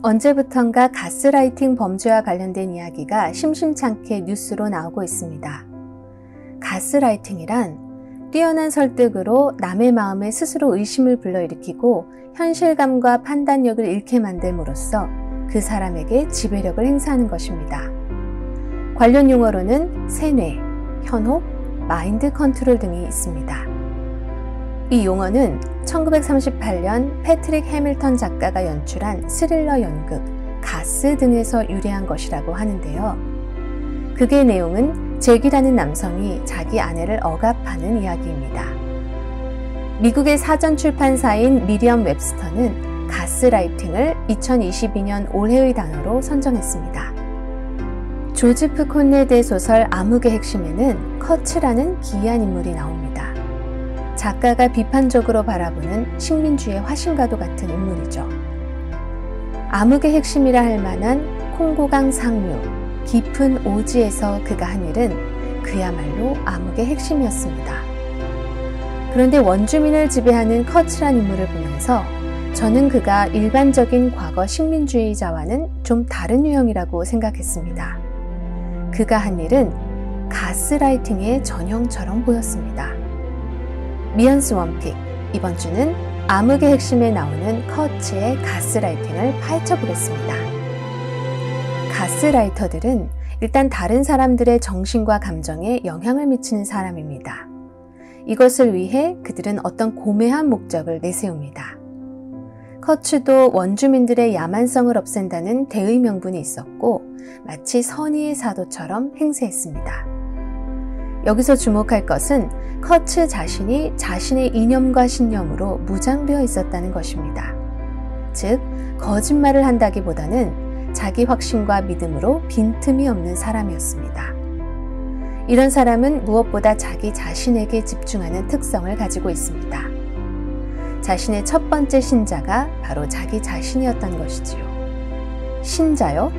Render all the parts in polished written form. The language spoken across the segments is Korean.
언제부턴가 가스라이팅 범죄와 관련된 이야기가 심심찮게 뉴스로 나오고 있습니다. 가스라이팅이란 뛰어난 설득으로 남의 마음에 스스로 의심을 불러일으키고 현실감과 판단력을 잃게 만듦으로써 그 사람에게 지배력을 행사하는 것입니다. 관련 용어로는 세뇌, 현혹, 마인드 컨트롤 등이 있습니다. 이 용어는 1938년 패트릭 해밀턴 작가가 연출한 스릴러 연극 가스 등에서 유래한 것이라고 하는데요. 극의 내용은 잭이라는 남성이 자기 아내를 억압하는 이야기입니다. 미국의 사전 출판사인 미리엄 웹스터는 가스라이팅을 2022년 올해의 단어로 선정했습니다. 조지프 콘레드의 소설 암흑의 핵심에는 커츠라는 기이한 인물이 나옵니다. 작가가 비판적으로 바라보는 식민주의 화신과도 같은 인물이죠. 암흑의 핵심이라 할 만한 콩고강 상류, 깊은 오지에서 그가 한 일은 그야말로 암흑의 핵심이었습니다. 그런데 원주민을 지배하는 커츠란 인물을 보면서 저는 그가 일반적인 과거 식민주의자와는 좀 다른 유형이라고 생각했습니다. 그가 한 일은 가스라이팅의 전형처럼 보였습니다. 미언스 원픽, 이번 주는 암흑의 핵심에 나오는 커츠의 가스라이팅을 파헤쳐 보겠습니다. 가스라이터들은 일단 다른 사람들의 정신과 감정에 영향을 미치는 사람입니다. 이것을 위해 그들은 어떤 고매한 목적을 내세웁니다. 커츠도 원주민들의 야만성을 없앤다는 대의 명분이 있었고 마치 선의의 사도처럼 행세했습니다. 여기서 주목할 것은 커츠 자신이 자신의 이념과 신념으로 무장되어 있었다는 것입니다. 즉, 거짓말을 한다기보다는 자기 확신과 믿음으로 빈틈이 없는 사람이었습니다. 이런 사람은 무엇보다 자기 자신에게 집중하는 특성을 가지고 있습니다. 자신의 첫 번째 신자가 바로 자기 자신이었던 것이지요. 신자요?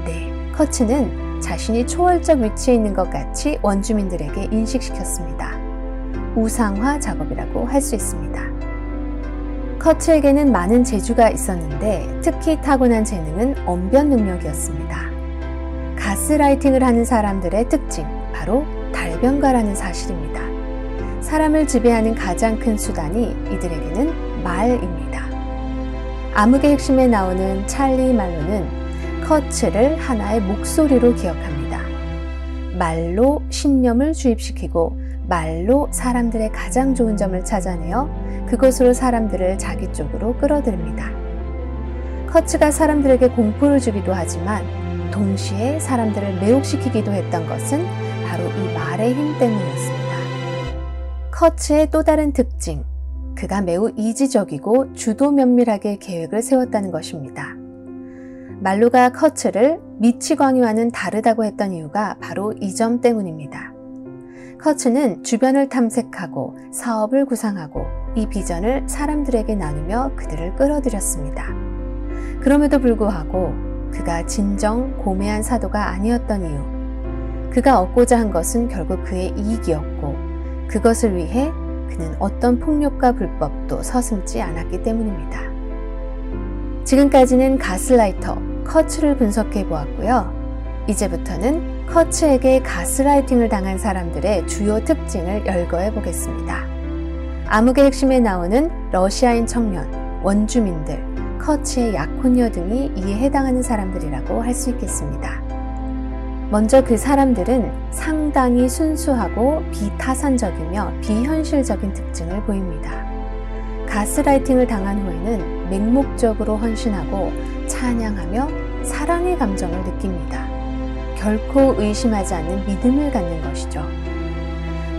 네, 커츠는 자신이 초월적 위치에 있는 것 같이 원주민들에게 인식시켰습니다. 우상화 작업이라고 할 수 있습니다. 커츠에게는 많은 재주가 있었는데 특히 타고난 재능은 언변 능력이었습니다. 가스라이팅을 하는 사람들의 특징, 바로 달변가라는 사실입니다. 사람을 지배하는 가장 큰 수단이 이들에게는 말입니다. 암흑의 핵심에 나오는 찰리 말로는 커츠를 하나의 목소리로 기억합니다. 말로 신념을 주입시키고 말로 사람들의 가장 좋은 점을 찾아내어 그것으로 사람들을 자기 쪽으로 끌어들입니다. 커츠가 사람들에게 공포를 주기도 하지만 동시에 사람들을 매혹시키기도 했던 것은 바로 이 말의 힘 때문이었습니다. 커츠의 또 다른 특징, 그가 매우 이지적이고 주도 면밀하게 계획을 세웠다는 것입니다. 말로가 커츠를 미치광이와는 다르다고 했던 이유가 바로 이 점 때문입니다. 커츠는 주변을 탐색하고 사업을 구상하고 이 비전을 사람들에게 나누며 그들을 끌어들였습니다. 그럼에도 불구하고 그가 진정 고매한 사도가 아니었던 이유, 그가 얻고자 한 것은 결국 그의 이익이었고 그것을 위해 그는 어떤 폭력과 불법도 서슴지 않았기 때문입니다. 지금까지는 가스라이터, 커츠를 분석해 보았고요. 이제부터는 커츠에게 가스라이팅을 당한 사람들의 주요 특징을 열거해 보겠습니다. 암흑의 핵심에 나오는 러시아인 청년, 원주민들, 커츠의 약혼녀 등이 이에 해당하는 사람들이라고 할 수 있겠습니다. 먼저 그 사람들은 상당히 순수하고 비타산적이며 비현실적인 특징을 보입니다. 가스라이팅을 당한 후에는 맹목적으로 헌신하고 찬양하며 사랑의 감정을 느낍니다. 결코 의심하지 않는 믿음을 갖는 것이죠.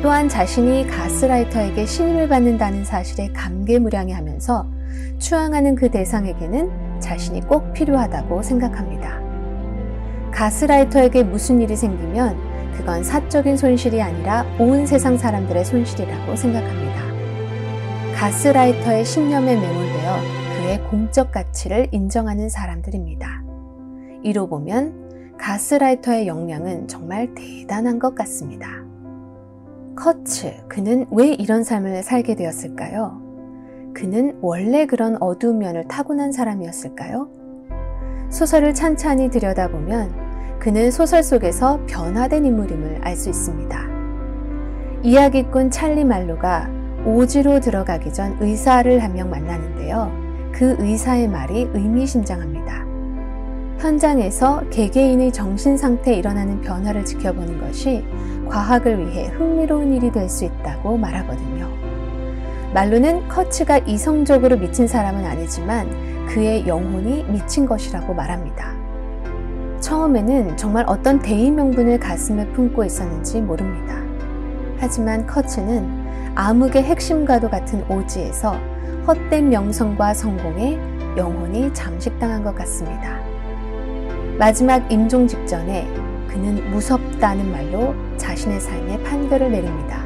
또한 자신이 가스라이터에게 신임을 받는다는 사실에 감개무량해하면서 추앙하는 그 대상에게는 자신이 꼭 필요하다고 생각합니다. 가스라이터에게 무슨 일이 생기면 그건 사적인 손실이 아니라 온 세상 사람들의 손실이라고 생각합니다. 가스라이터의 신념에 매몰되어 그의 공적 가치를 인정하는 사람들입니다. 이로 보면 가스라이터의 역량은 정말 대단한 것 같습니다. 커츠, 그는 왜 이런 삶을 살게 되었을까요? 그는 원래 그런 어두운 면을 타고난 사람이었을까요? 소설을 찬찬히 들여다보면 그는 소설 속에서 변화된 인물임을 알 수 있습니다. 이야기꾼 찰리 말로가 오지로 들어가기 전 의사를 한 명 만나는데요. 그 의사의 말이 의미심장합니다. 현장에서 개개인의 정신 상태에 일어나는 변화를 지켜보는 것이 과학을 위해 흥미로운 일이 될 수 있다고 말하거든요. 말로는 커츠가 이성적으로 미친 사람은 아니지만 그의 영혼이 미친 것이라고 말합니다. 처음에는 정말 어떤 대의 명분을 가슴에 품고 있었는지 모릅니다. 하지만 커츠는 암흑의 핵심과도 같은 오지에서 헛된 명성과 성공에 영혼이 잠식당한 것 같습니다. 마지막 임종 직전에 그는 무섭다는 말로 자신의 삶에 판결을 내립니다.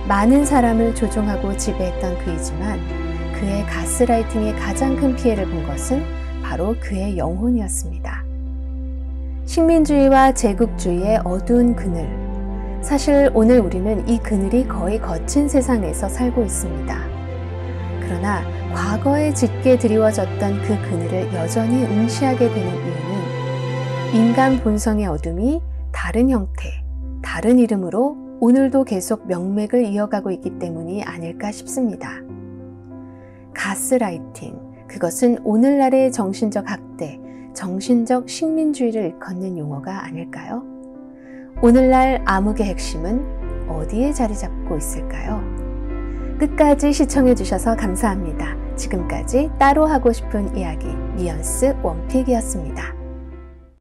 많은 사람을 조종하고 지배했던 그이지만 그의 가스라이팅에 가장 큰 피해를 본 것은 바로 그의 영혼이었습니다. 식민주의와 제국주의의 어두운 그늘. 사실 오늘 우리는 이 그늘이 거의 거친 세상에서 살고 있습니다. 그러나 과거에 짙게 드리워졌던 그 그늘을 여전히 응시하게 되는 이유는 인간 본성의 어둠이 다른 형태, 다른 이름으로 오늘도 계속 명맥을 이어가고 있기 때문이 아닐까 싶습니다. 가스라이팅, 그것은 오늘날의 정신적 학대, 정신적 식민주의를 일컫는 용어가 아닐까요? 오늘날 암흑의 핵심은 어디에 자리 잡고 있을까요? 끝까지 시청해 주셔서 감사합니다. 지금까지 따로 하고 싶은 이야기 미연스 원픽이었습니다.